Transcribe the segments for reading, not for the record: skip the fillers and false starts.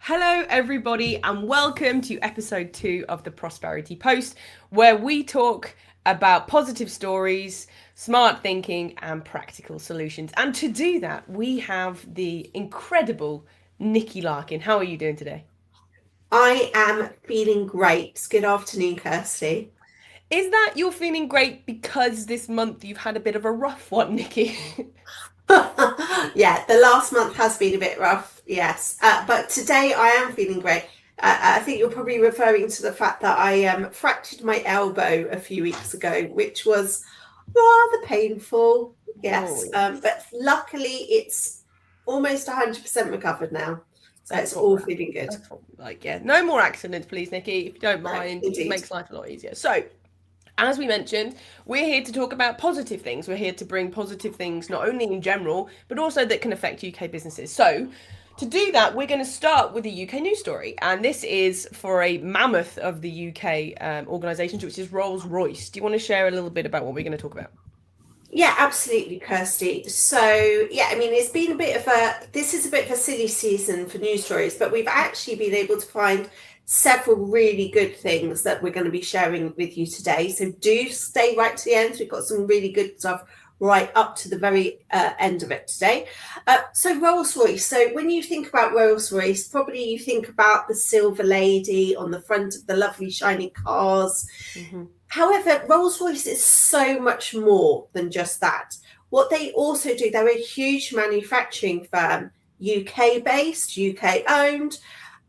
Hello, everybody, and welcome to episode 2 of the Prosperity Post, where we talk about positive stories, smart thinking, and practical solutions. And to do that, we have the incredible Nikki Larkin. How are you doing today? I am feeling great. Good afternoon, Kirsty. Is that you're feeling great because this month you've had a bit of a rough one, Nikki? Yeah, the last month has been a bit rough, yes. But today I am feeling great. I think you're probably referring to the fact that I fractured my elbow a few weeks ago, which was rather painful, Oh, yes. yes. But luckily it's almost 100% recovered now. So That's it's what all we're feeling after. good. That's what we like. Yeah, no more accidents, please, Nikki. If you don't No, mind, it indeed. makes life a lot easier. So, as we mentioned, we're here to talk about positive things. We're here to bring positive things, not only in general, but also that can affect UK businesses. So, to do that, we're going to start with a UK news story. And this is for a mammoth of the UK organisations, which is Rolls Royce. Do you want to share a little bit about what we're going to talk about? Yeah, absolutely, Kirsty. So, yeah, I mean, this is a bit of a silly season for news stories, but we've actually been able to find several really good things that we're going to be sharing with you today. So, do stay right to the end. We've got some really good stuff right up to the very end of it today. So, Rolls Royce. So, when you think about Rolls Royce, probably you think about the silver lady on the front of the lovely shiny cars. Mm-hmm. However, Rolls-Royce is so much more than just that. What they also do, they're a huge manufacturing firm, UK based, UK owned,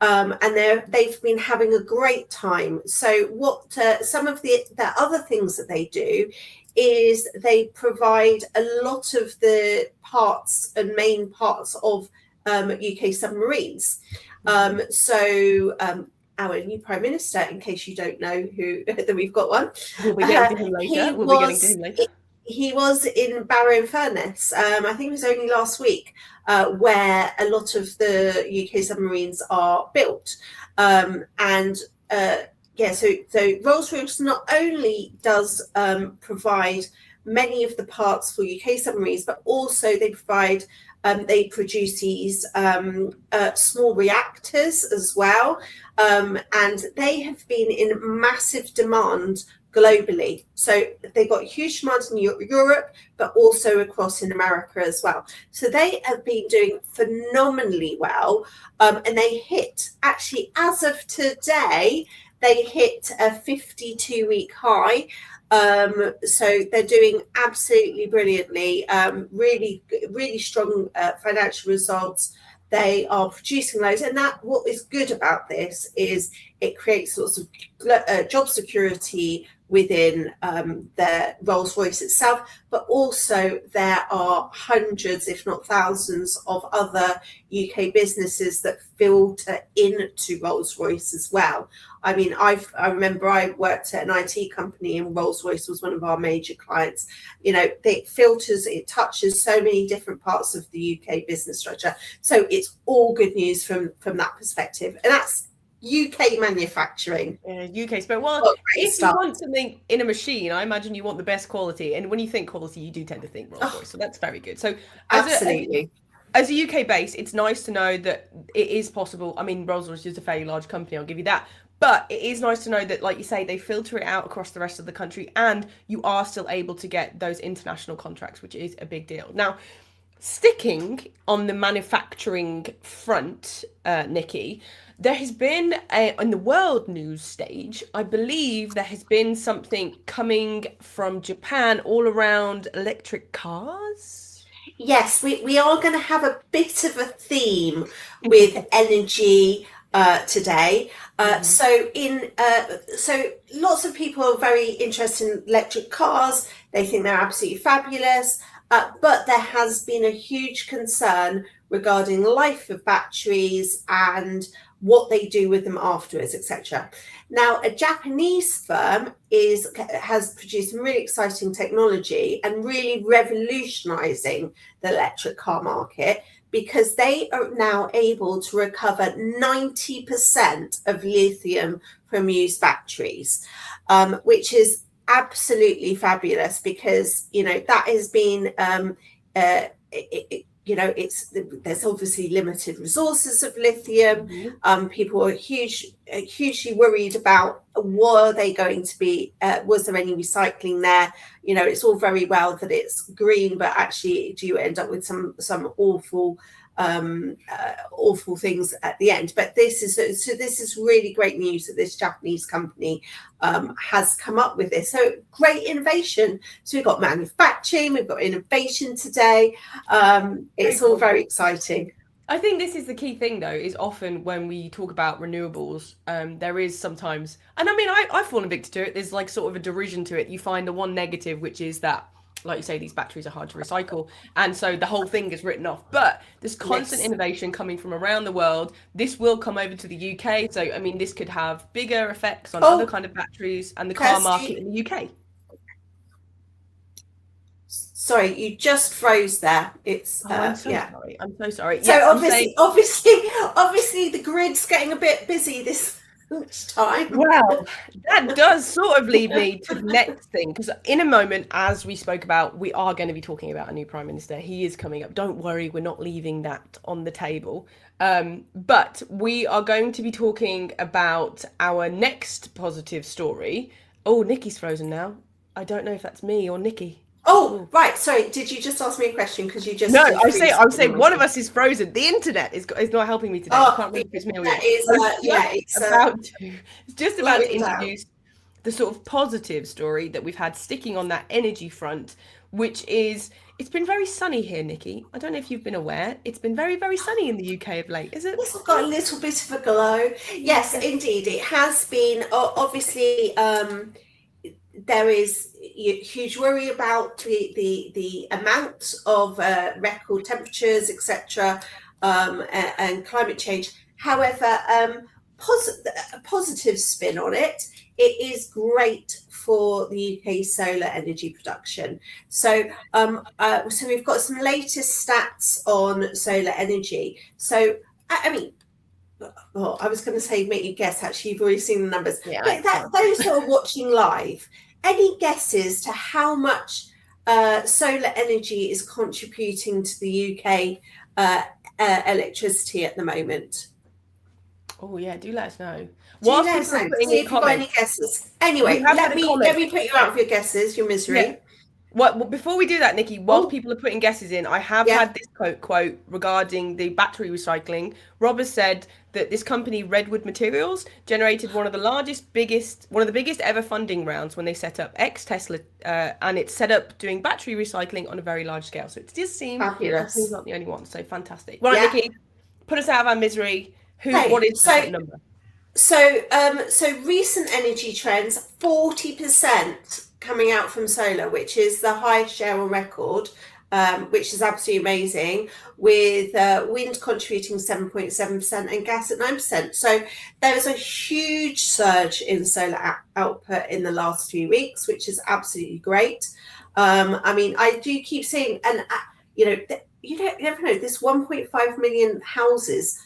and they've been having a great time. So, what some of the other things that they do is they provide a lot of the parts and main parts of UK submarines. Mm-hmm. Our new prime minister, in case you don't know who that we've got one, We'll be getting uh, to him he later. We'll be getting to was him later. he was in Barrow-in-Furness. I think it was only last week, where a lot of the UK submarines are built, and yeah, so Rolls-Royce not only does provide many of the parts for UK submarines, but also they produce these small reactors as well, and they have been in massive demand globally. So they got huge demand in Europe, but also across in America as well. So they have been doing phenomenally well, and they hit actually as of today. They hit a 52-week high. So they're doing absolutely brilliantly, really strong financial results. They are producing loads, and that what is good about this is it creates sorts of job security within the Rolls Royce itself, but also there are hundreds, if not thousands, of other UK businesses that filter into Rolls Royce as well. I mean, I remember I worked at an IT company and Rolls Royce was one of our major clients. You know, it touches so many different parts of the UK business structure. So it's all good news from that perspective. And that's UK manufacturing. UK spec. Well, What great if you stuff. want something in a machine, I imagine you want the best quality. And when you think quality, you do tend to think Rolls Oh, Royce. So that's very good. So as a as, absolutely. as a UK base, it's nice to know that it is possible. I mean, Rolls Royce is a fairly large company. I'll give you that. But it is nice to know that, like you say, they filter it out across the rest of the country, and you are still able to get those international contracts, which is a big deal. Now, sticking on the manufacturing front, Nikki, there has been on the world news stage, I believe there has been something coming from Japan all around electric cars. Yes, we are going to have a bit of a theme with energy today. Mhm. So lots of people are very interested in electric cars. They think they're absolutely fabulous. But there has been a huge concern regarding life of batteries and what they do with them afterwards, etc. Now, a Japanese firm has produced some really exciting technology and really revolutionizing the electric car market because they are now able to recover 90% of lithium from used batteries, which is absolutely fabulous because, you know, that has been there's obviously limited resources of lithium. Mhm. People are hugely worried about were they going to be, was there any recycling there? It's all very well that it's green, but actually do you end up with some awful things at the end? But this is really great news that this Japanese company has come up with this. So great innovation. So we've got manufacturing, we've got innovation today. Very It's all cool. very exciting. I think this is the key thing, though, is often when we talk about renewables, there is sometimes, and I mean, I've fallen victim to it. There's like sort of a derision to it. You find the one negative, which is that, like you say, these batteries are hard to recycle, and so the whole thing is written off. But there's constant Yes. innovation coming from around the world. This will come over to the UK, so I mean, this could have bigger effects on other Oh, kind of batteries and the car market Kirsty, in the UK. sorry, you just froze there. It's Oh, I'm so yeah. sorry. I'm so sorry. So Yeah, I'm saying. obviously, the grid's getting a bit busy this time. Well, that does sort of lead me to the next thing, because in a moment, as we spoke about, we are going to be talking about a new prime minister. He is coming up. Don't worry, we're not leaving that on the table. But we are going to be talking about our next positive story. Oh, Nikki's frozen now. I don't know if that's me or Nikki. Oh, Oh. right. Sorry. Did you just ask me a question? Because you No, just did freeze. I would say one of us is frozen. The internet is not helping me today. I Oh, can't remember if it's me or you. that is, I was yeah, it's just about to slowing down. introduce the sort of positive story that we've had sticking on that energy front, which is it's been very sunny here, Nikki. I don't know if you've been aware. It's been very, very sunny in the UK of late, is it? Yes, I've got a little bit of a glow. Yes, Yeah. indeed, it has been. Obviously, there is huge worry about the amount of record temperatures, etc., and climate change. However, a positive spin on it. It is great for the UK solar energy production. So we've got some latest stats on solar energy. So, I mean, well, I was going to say make you guess. Actually, you've already seen the numbers. Yeah, But it's fine. those who are watching live, any guesses to how much solar energy is contributing to the UK electricity at the moment? Oh yeah, do let us know. Do you Whilst let us people are know? putting See in if you've got any comments, guesses. we Anyway, have had let a me comment. put you out of your guesses, your Yeah. misery. Well, before we do that, Nikki, whilst Oh, people are putting guesses in, I have yeah, had this quote regarding the battery recycling. Rob has said that this company, Redwood Materials, generated one of the biggest ever funding rounds when they set up ex Tesla, and it's set up doing battery recycling on a very large scale. So it does seem like he's fabulous. not the only one. So fantastic. Right, Yeah. Nikki, put us out of our misery. What Okay. is that number? So recent energy trends, 40% coming out from solar, which is the highest share on record, which is absolutely amazing, with wind contributing 7.7% and gas at 9%. So there was a huge surge in solar output in the last few weeks, which is absolutely great. I mean, I do keep seeing, and you never know, this 1.5 million houses,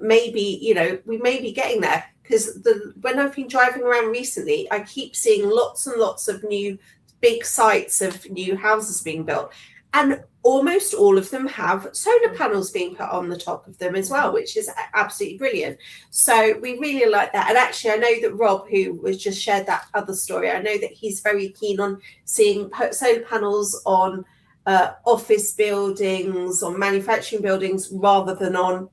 maybe we may be getting there, because when I've been driving around recently, I keep seeing lots and lots of new big sites of new houses being built, and almost all of them have solar panels being put on the top of them as well, which is absolutely brilliant. So we really like that. And actually, I know that Rob, who was just shared that other story, I know that he's very keen on seeing solar panels on office buildings, on manufacturing buildings, rather than on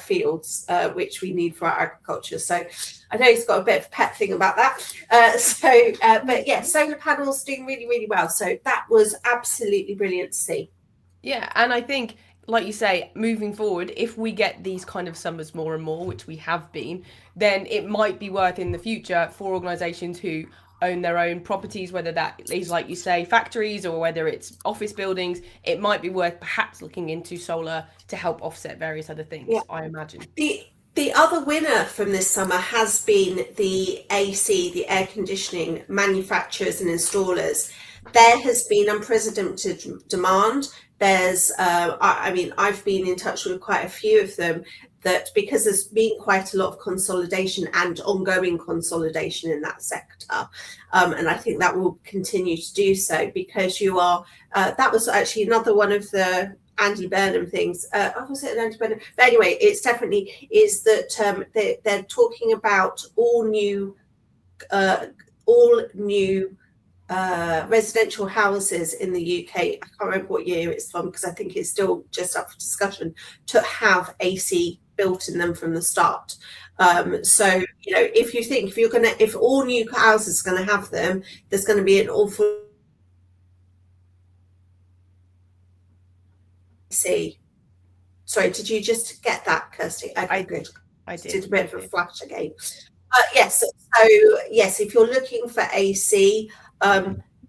fields, which we need for our agriculture. So I know he's got a bit of a pet thing about that. But yeah, solar panels doing really, really well. So that was absolutely brilliant to see. Yeah, and I think, like you say, moving forward, if we get these kind of summers more and more, which we have been, then it might be worth in the future for organisations who own their own properties, whether that is, like you say, factories or whether it's office buildings, it might be worth perhaps looking into solar to help offset various other Yeah. things, I imagine. The other winner from this summer has been the AC, the air conditioning manufacturers and installers. There has been unprecedented demand. I mean, I've been in touch with quite a few of them, that because there's been quite a lot of consolidation and ongoing consolidation in that sector. And I think that will continue to do so, because that was actually another one of the Andy Burnham things. Was it an Andy Burnham? But anyway, it's definitely is that they're talking about all new residential houses in the UK. I can't remember what year it's from because I think it's still just up for discussion, to have AC built in them from the start. So if you think if all new houses are going to have them, there's going to be an awful AC. Sorry, did you just get that, Kirsty? Okay, good. I did. Did a bit of a flash again. Yes. So yes, if you're looking for AC,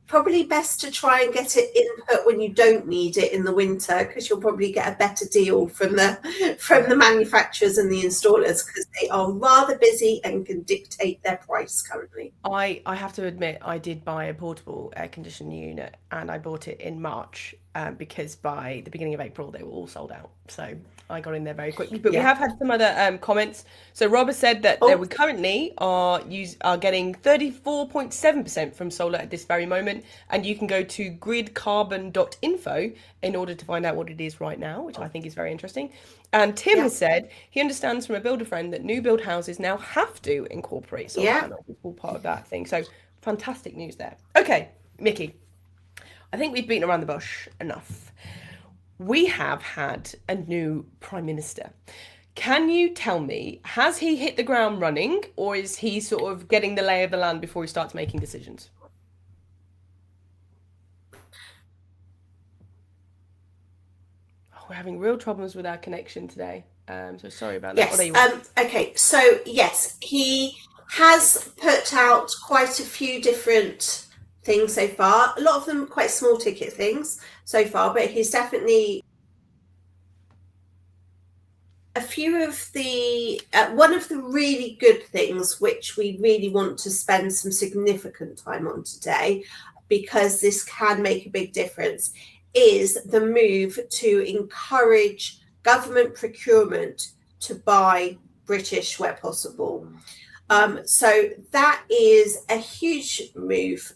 probably best to try and get it input when you don't need it in the winter, because you'll probably get a better deal from the manufacturers and the installers, because they are rather busy and can dictate their price currently. I have to admit, I did buy a portable air conditioning unit, and I bought it in March because by the beginning of April they were all sold out. So I got in there very quickly. But we have had some other comments. So Robert said that we currently are getting 34.7% from solar at this very moment, and you can go to gridcarbon.info in order to find out what it is right now, which I think is very interesting. And Tim has said he understands from a builder friend that new build houses now have to incorporate solar panels. It's all part of that thing. So fantastic news there. Okay, Mickey, I think we've beaten around the bush enough. We have had a new Prime Minister. Can you tell me, has he hit the ground running, or is he sort of getting the lay of the land before he starts making decisions? We're having real problems with our connection today. So sorry about that. Yes. Okay. So yes, he has put out quite a few different things so far. A lot of them quite small ticket things so far, but he's definitely a few of the one of the really good things which we really want to spend some significant time on today, because this can make a big difference, is the move to encourage government procurement to buy British where possible. So that is a huge move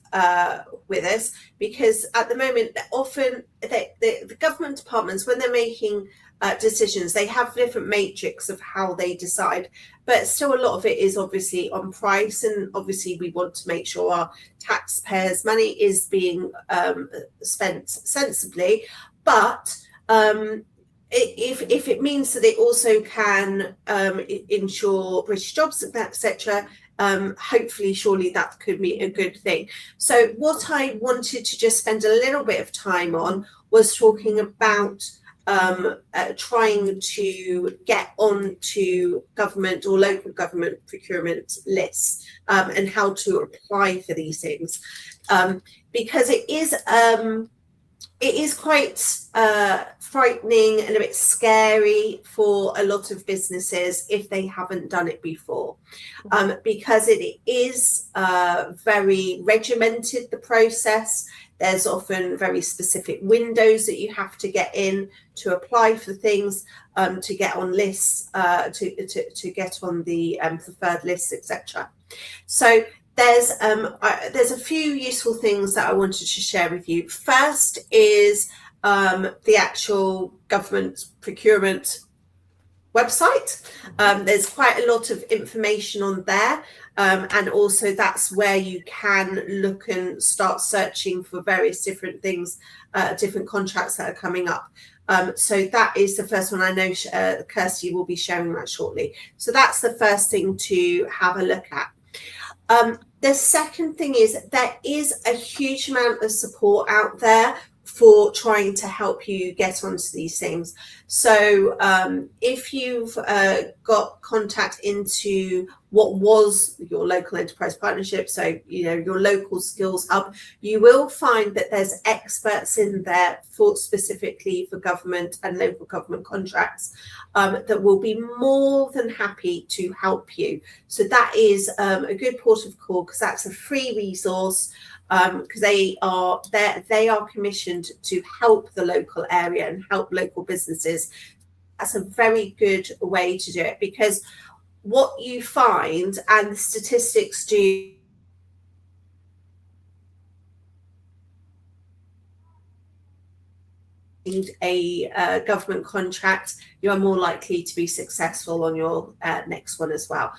with us, because at the moment, often the government departments, when they're making decisions, they have different matrix of how they decide, but still a lot of it is obviously on price, and obviously we want to make sure our taxpayers' money is being spent sensibly. But if it means that it also can ensure British jobs, etc., hopefully, surely that could be a good thing. So what I wanted to just spend a little bit of time on was talking about trying to get onto government or local government procurement lists, and how to apply for these things, because it is quite frightening and a bit scary for a lot of businesses if they haven't done it before, because it is very regimented, the process. There's often very specific windows that you have to get in to apply for things, to get on lists, to get on the preferred lists, etc. So there's a few useful things that I wanted to share with you. First is the actual government procurement website. There's quite a lot of information on there, and also that's where you can look and start searching for various different things, different contracts that are coming up. So that is the first one. I know Kirsty will be sharing that shortly. So that's the first thing to have a look at. The second thing is there is a huge amount of support out there for trying to help you get onto these things. So if you've got contact into what was your local enterprise partnership, so your local skills hub, you will find that there's experts in there specifically for government and local government contracts, that will be more than happy to help you. So that is a good port of call, because that's a free resource, because they are commissioned to help the local area and help local businesses. That's a very good way to do it, because what you find, and the statistics do, a government contract, you are more likely to be successful on your next one as well.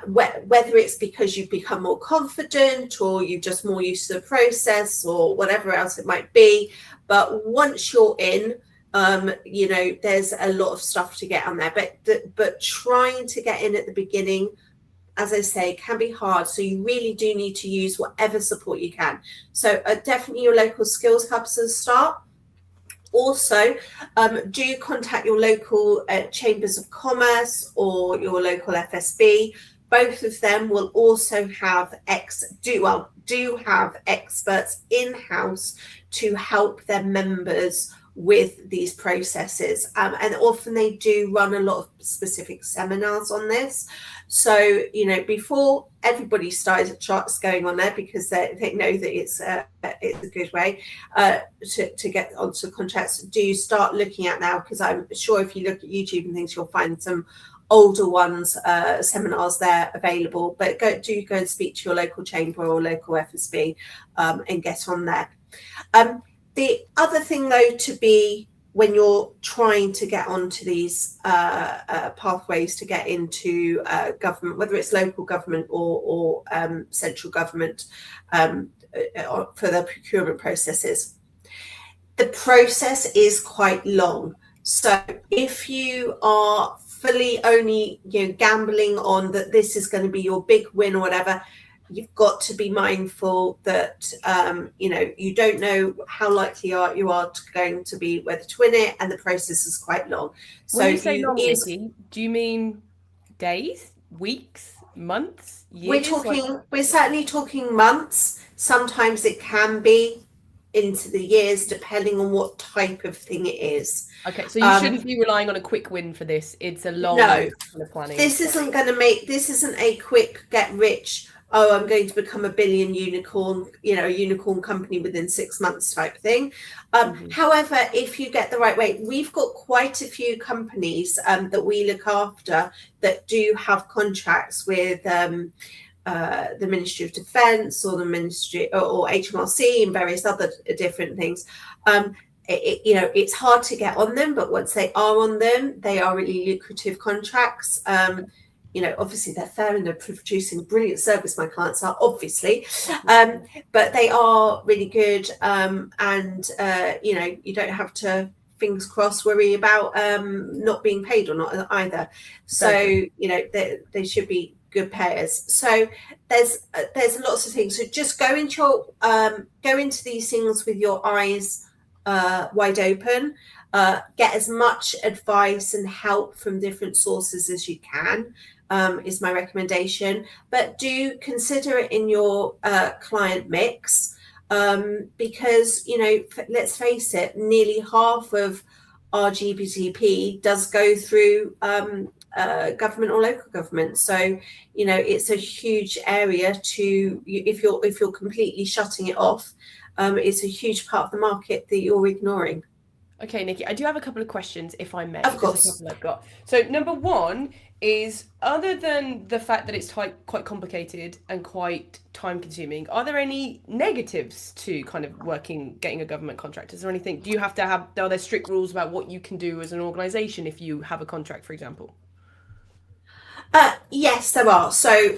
Whether it's because you've become more confident or you're just more used to the process or whatever else it might be, but once you're in, there's a lot of stuff to get on there. But trying to get in at the beginning, as I say, can be hard. So you really do need to use whatever support you can. So definitely your local skills hubs as a start. Also, do contact your local chambers of commerce or your local FSB. Both of them will also have do have experts in-house to help their members with these processes, and often they do run a lot of specific seminars on this. So before everybody starts going on there, because they know that it's a good way to get onto contracts, do start looking at now, because I'm sure if you look at YouTube and things, you'll find some older ones, seminars there available. But go and speak to your local chamber or local FSB and get on there. The other thing, though, to be when you're trying to get onto these pathways to get into government, whether it's local government or central government, for the procurement processes, the process is quite long. So if you are fully only gambling on that this is going to be your big win or whatever, you've got to be mindful that you don't know how likely you are going to be whether to win it, and the process is quite long. When you say long, Nikki, do you mean days, weeks, months, years? We're certainly talking months. Sometimes it can be into the years, depending on what type of thing it is. Okay, so you shouldn't be relying on a quick win for this. It's a long kind of planning. This isn't a quick get rich, I'm going to become a billion unicorn, a unicorn company within 6 months type thing. However, if you get the right way, we've got quite a few companies that we look after that do have contracts with the Ministry of Defence or the Ministry or HMRC and various other different things. It's hard to get on them, but once they are on them, they are really lucrative contracts. Obviously they're fair and they're producing brilliant service, my clients are, obviously, but they are really good, and you don't have to, fingers crossed, worry about not being paid or not either. So they should be good payers. So there's lots of things. So just go into these things with your eyes wide open. Get as much advice and help from different sources as you can, is my recommendation. But do consider it in your client mix, because let's face it, nearly half of our GDP does go through government or local government. So it's a huge area to, if you're completely shutting it off, it's a huge part of the market that you're ignoring. Okay, Nikki, I do have a couple of questions, if I may. Of course. There's a couple I've got. So number one is, other than the fact that it's quite complicated and quite time consuming, are there any negatives to kind of getting a government contract? Is there anything, are there strict rules about what you can do as an organisation if you have a contract, for example? Yes, there are. So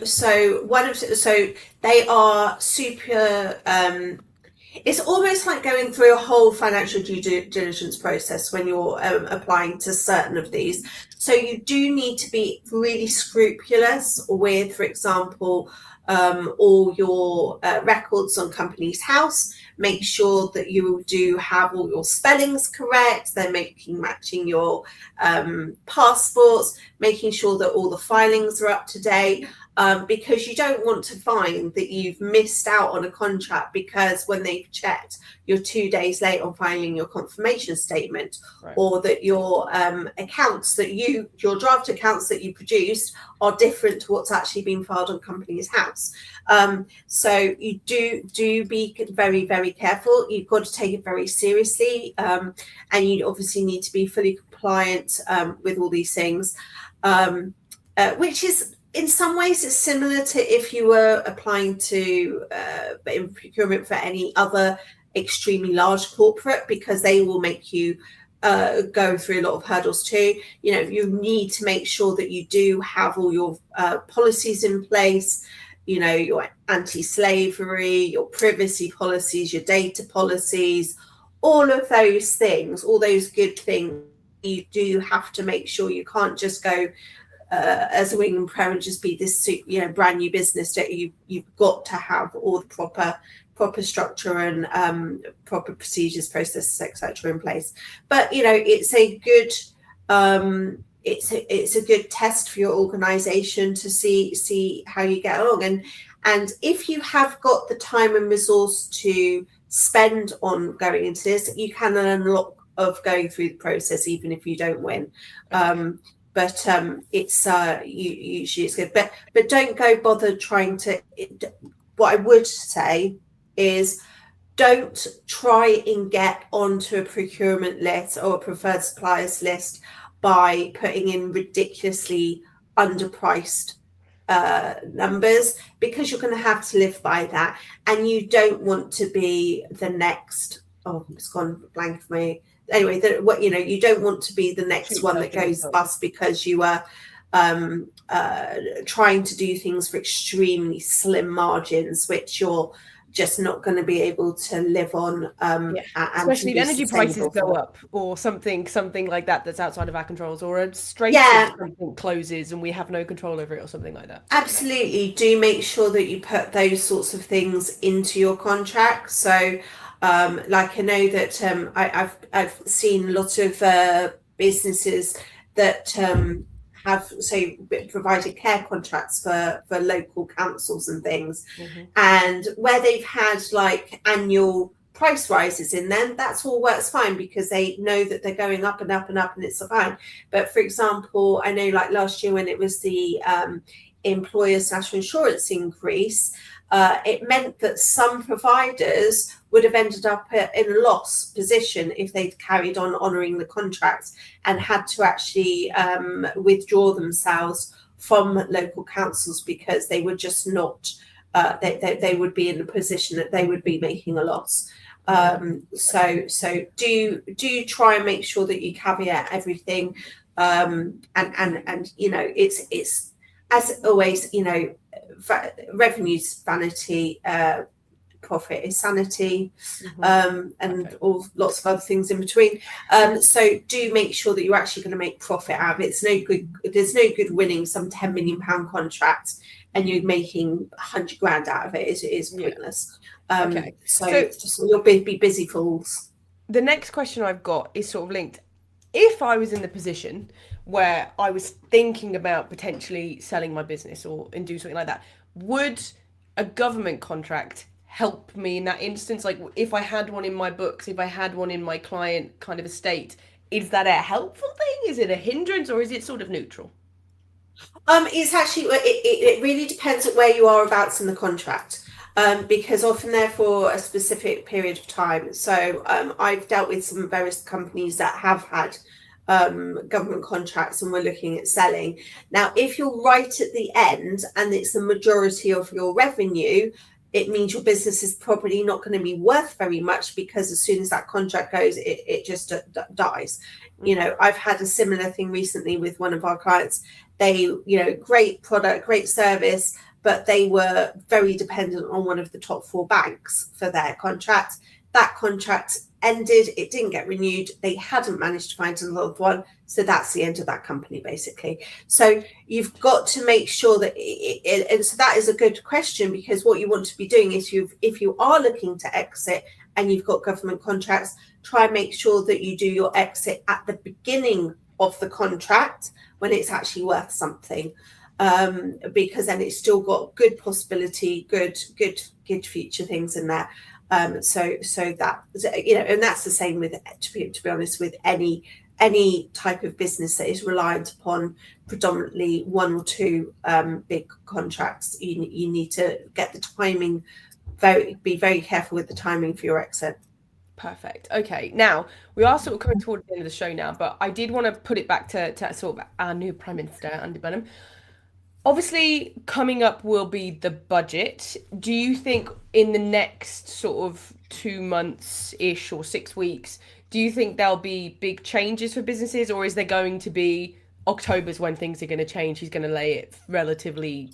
they are super. It's almost like going through a whole financial due diligence process when you're applying to certain of these. So you do need to be really scrupulous with, for example, all your records on Companies House. Make sure that you do have all your spellings correct. They're matching your passports, making sure that all the filings are up to date. Because you don't want to find that you've missed out on a contract because when they've checked, you're 2 days late on filing your confirmation statement, right, or that your accounts your draft accounts that you produced are different to what's actually been filed on Companies House. So you do be very, very careful. You've got to take it very seriously, and you obviously need to be fully compliant with all these things, which is, in some ways, it's similar to if you were applying to in procurement for any other extremely large corporate, because they will make you go through a lot of hurdles too. You need to make sure that you do have all your policies in place, your anti-slavery, your privacy policies, your data policies, all of those things, all those good things. You do have to make sure you can't just go as a wing and prayer and just be this brand new business. That you've got to have all the proper structure and proper procedures, processes, etc. in place. But it's a good it's a good test for your organization to see how you get along. And if you have got the time and resource to spend on going into this, you can learn a lot of going through the process, even if you don't win. Okay. But it's usually it's good. But don't go bother trying to. What I would say is, don't try and get onto a procurement list or a preferred suppliers list by putting in ridiculously underpriced numbers, because you're going to have to live by that, and you don't want to be the next. Oh, it's gone blank for me. Anyway, you don't want to be the next Shoot one that yourself in the goes foot. bust because you are trying to do things for extremely slim margins, which you're just not going to be able to live on, Yeah. and can Especially if be energy prices sustainable go for. up or something like that that's outside of our controls, or a strait of Yeah, something closes and we have no control over it or something like that. absolutely. Do make sure that you put those sorts of things into your contract. So, like I know that I've seen a lot of businesses that have, say, provided care contracts for local councils and things, Hmm. and where they've had like annual price rises in them, that's all works fine because they know that they're going up and up and up, and it's fine. But for example, I know like last year when it was the employers' national insurance increase, it meant that some providers would have ended up in a loss position if they'd carried on honouring the contracts and had to actually withdraw themselves from local councils because they were just not. They would be in a position that they would be making a loss. Yeah. Okay. So do try and make sure that you caveat everything, and it's as always, revenue's vanity, profit is sanity, Hmm. and Okay. all lots of other things in between. So do make sure that you're actually going to make profit out of it. It's no good. There's no good winning some £10 million contract and you're making 100 grand out of it. Is Yeah. pointless. Okay. So So you'll be busy fools. the next question I've got is sort of linked. If I was in the position where I was thinking about potentially selling my business or and do something like that, would a government contract help me in that instance? Like if I had one in my books, if I had one in my client kind of estate, is that a helpful thing? Is it a hindrance or is it sort of neutral? It's actually it really depends at where you are abouts in the contract. Because often they're for a specific period of time. So I've dealt with some various companies that have had government contracts and we're looking at selling. Now, if you're right at the end and it's the majority of your revenue, it means your business is probably not going to be worth very much, because as soon as that contract goes, it just dies. Hmm. I've had a similar thing recently with one of our clients. They, great product, great service, but they were very dependent on one of the top four banks for their contract. That contract ended, it didn't get renewed, they hadn't managed to find another one, so that's the end of that company basically. So you've got to make sure that and so that is a good question, because what you want to be doing is, if you are looking to exit and you've got government contracts, try and make sure that you do your exit at the beginning of the contract when it's actually worth something, because then it's still got good possibility, good future things in there. So that, and that's the same with, to be honest, with any type of business that is reliant upon predominantly one or two big contracts. You need to get the timing, be very careful with the timing for your exit. Perfect. Okay. Now, we are sort of coming towards the end of the show now, but I did want to put it back to sort of our new Prime Minister, Andy Burnham. Obviously, coming up will be the budget. Do you think in the next sort of 2 months ish or 6 weeks, do you think there'll be big changes for businesses, or is there going to be October's when things are going to change? He's going to lay it relatively,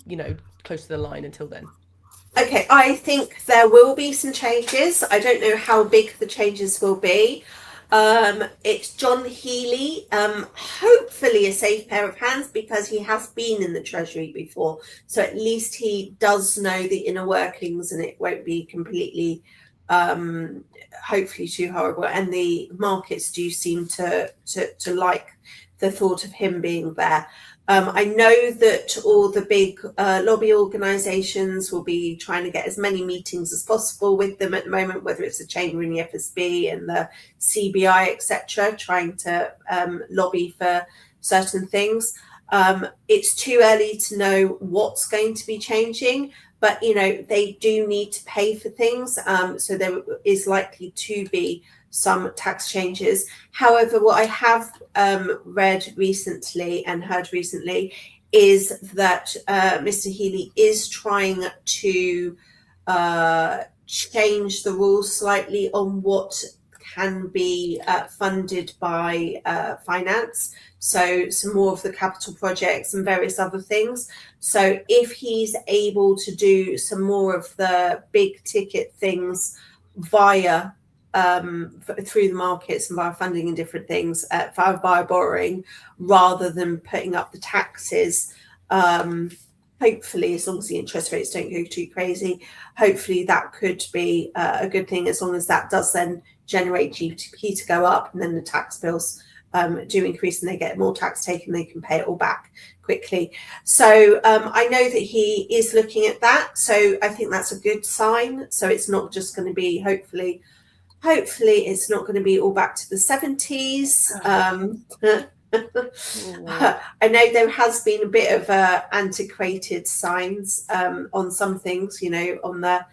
close to the line until then. Okay, I think there will be some changes. I don't know how big the changes will be. It's John Healy, hopefully a safe pair of hands because he has been in the Treasury before. So at least he does know the inner workings and it won't be completely, hopefully too horrible. And the markets do seem to like the thought of him being there. I know that all the big lobby organisations will be trying to get as many meetings as possible with them at the moment, whether it's the Chamber and the FSB and the CBI, etc., trying to lobby for certain things. It's too early to know what's going to be changing, but they do need to pay for things, so there is likely to be some tax changes. However, what I have read recently and heard recently is that Mr. Healy is trying to change the rules slightly on what can be funded by finance. So some more of the capital projects and various other things. So if he's able to do some more of the big ticket things via through the markets and via funding and different things, via borrowing, rather than putting up the taxes. Hopefully, as long as the interest rates don't go too crazy, hopefully that could be a good thing, as long as that does then generate GDP to go up, and then the tax bills do increase and they get more tax taken, they can pay it all back quickly. So I know that he is looking at that. So I think that's a good sign. So it's not just going to be, hopefully it's not going to be all back to the 70s. I know there has been a bit of antiquated signs on some things, on the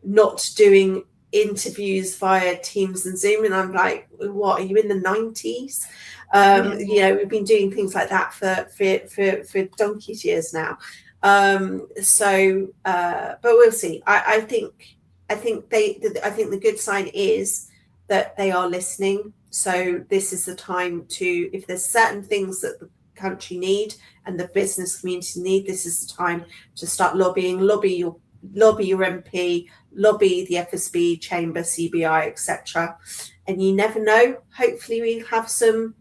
not doing interviews via Teams and Zoom, and I'm like, what, are you in the 90s? We've been doing things like that for donkey's years now. But we'll see. I think the good sign is that they are listening. So this is the time to, if there's certain things that the country need and the business community need, this is the time to start lobbying. Lobby your MP, lobby the FSB, Chamber, CBI, etc. And you never know. Hopefully, we'll have some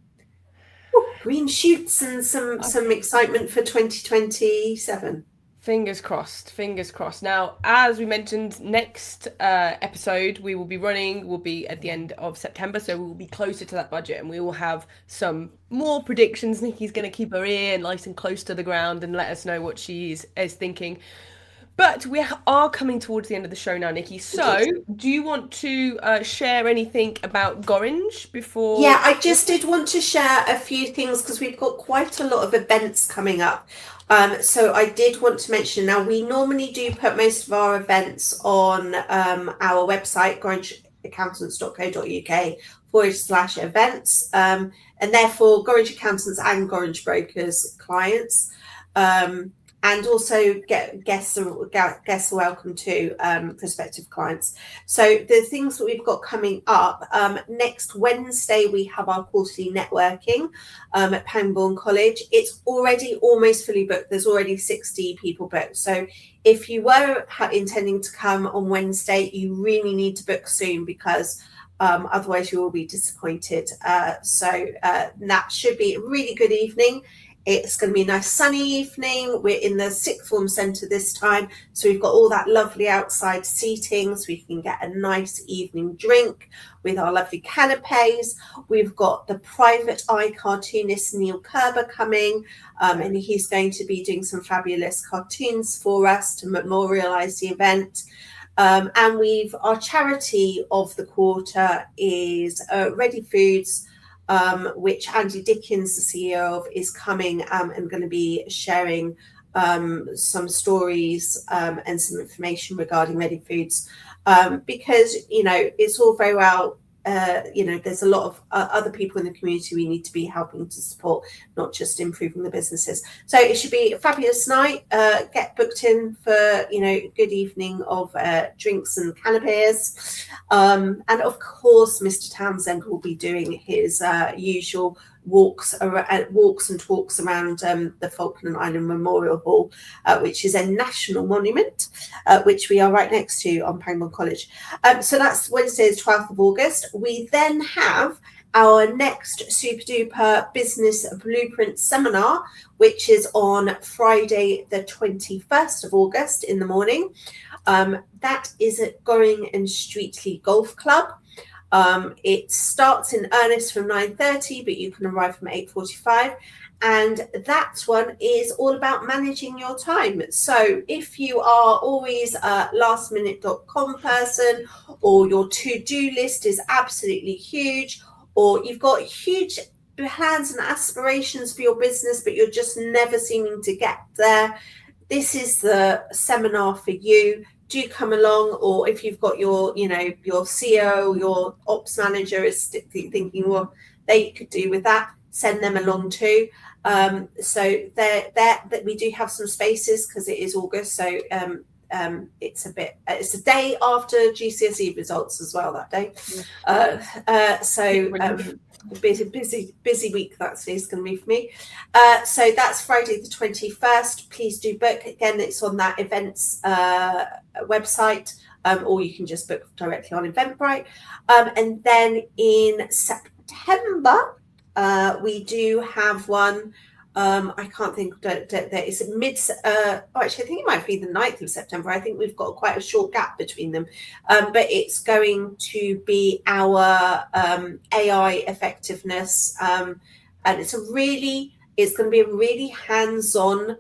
green shoots and some excitement for 2027. Fingers crossed, fingers crossed. Now, as we mentioned, next episode will be at the end of September, so we will be closer to that budget and we will have some more predictions. Nikki's going to keep her ear nice and close to the ground and let us know what she is thinking. But we are coming towards the end of the show now, Nikki. So, do you want to share anything about Gorringe before? Yeah, I just did want to share a few things because we've got quite a lot of events coming up. So I did want to mention, now we normally do put most of our events on our website, gorringeaccountants.co.uk/events, and therefore Gorringe Accountants and Gorringe Brokers clients. And also guests are welcome to, prospective clients. So the things that we've got coming up, next Wednesday we have our quarterly networking at Pangbourne College. It's already almost fully booked. There's already 60 people booked. So if you were intending to come on Wednesday, you really need to book soon because otherwise you will be disappointed. So that should be a really good evening. It's going to be a nice sunny evening. We're in the sixth form centre this time, so we've got all that lovely outside seating, so we can get a nice evening drink with our lovely canapes. We've got the private eye cartoonist Neil Kerber coming, and he's going to be doing some fabulous cartoons for us to memorialise the event. And our charity of the quarter is Ready Foods, which Andy Dickens, the CEO of, is coming and going to be sharing some stories and some information regarding Ready Foods, because it's all very well there's a lot of other people in the community we need to be helping to support, not just improving the businesses. So it should be a fabulous night. Get booked in for, good evening of drinks and canapes. And of course, Mr. Townsend will be doing his usual walks and talks around the Falkland Island Memorial Hall, which is a national monument, which we are right next to on Pangbourne College. So that's Wednesday, the 12th of August. We then have our next super duper business blueprint seminar, which is on Friday, the 21st of August in the morning. That is at Goring and Streatley Golf Club. It starts in earnest from 9:30, but you can arrive from 8:45. And that one is all about managing your time. So if you are always a lastminute.com person, or your to-do list is absolutely huge, or you've got huge plans and aspirations for your business, but you're just never seeming to get there, this is the seminar for you. Do come along. Or if you've got your CEO, your ops manager is thinking, well, they could do with that, send them along too. So that we do have some spaces because it is August. So it's a day after GCSE results as well that day. Busy week that is going to be for me. So that's Friday the 21st. Please do book. Again, it's on that events website, or you can just book directly on Eventbrite. And then in September, we do have one. I can't think that it's actually I think it might be the 9th of September. I think we've got quite a short gap between them, but it's going to be our AI effectiveness, and it's going to be a really hands-on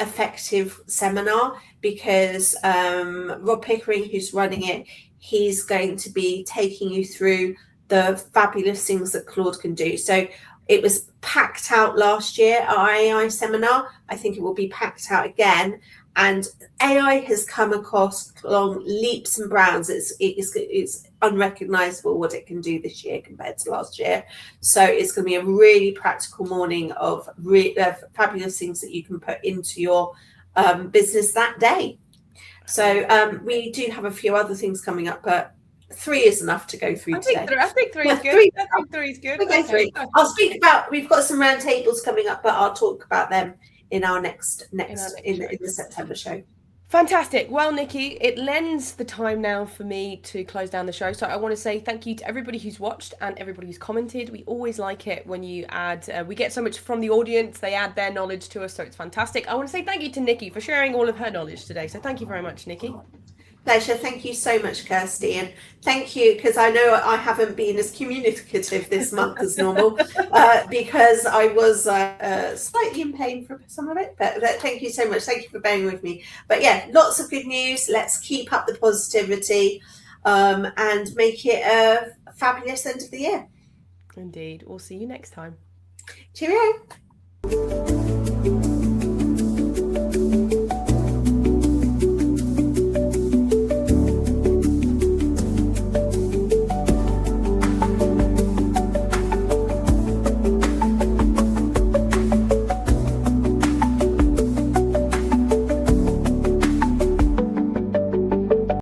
effective seminar, because Rob Pickering, who's running it, he's going to be taking you through the fabulous things that Claude can do. So it was packed out last year, our AI seminar. I think it will be packed out again. And AI has come across along leaps and bounds. It's unrecognizable what it can do this year compared to last year. So it's going to be a really practical morning of fabulous things that you can put into your business that day. So we do have a few other things coming up, but 3 is enough to go through today. I think 3 is good. I think 3 is good. Okay, 3. I'll speak about, we've got some round tables coming up, but I'll talk about them in our next in the September show. Fantastic. Well, Nikki, it lends the time now for me to close down the show. So I want to say thank you to everybody who's watched and everybody who's commented. We always like it when you add, we get so much from the audience. They add their knowledge to us, so it's fantastic. I want to say thank you to Nikki for sharing all of her knowledge today. So thank you very much, Nikki. Pleasure. Thank you so much, Kirsty. And thank you, because I know I haven't been as communicative this month as normal, because I was slightly in pain for some of it. But thank you so much. Thank you for bearing with me. But yeah, lots of good news. Let's keep up the positivity and make it a fabulous end of the year. Indeed. We'll see you next time. Cheerio.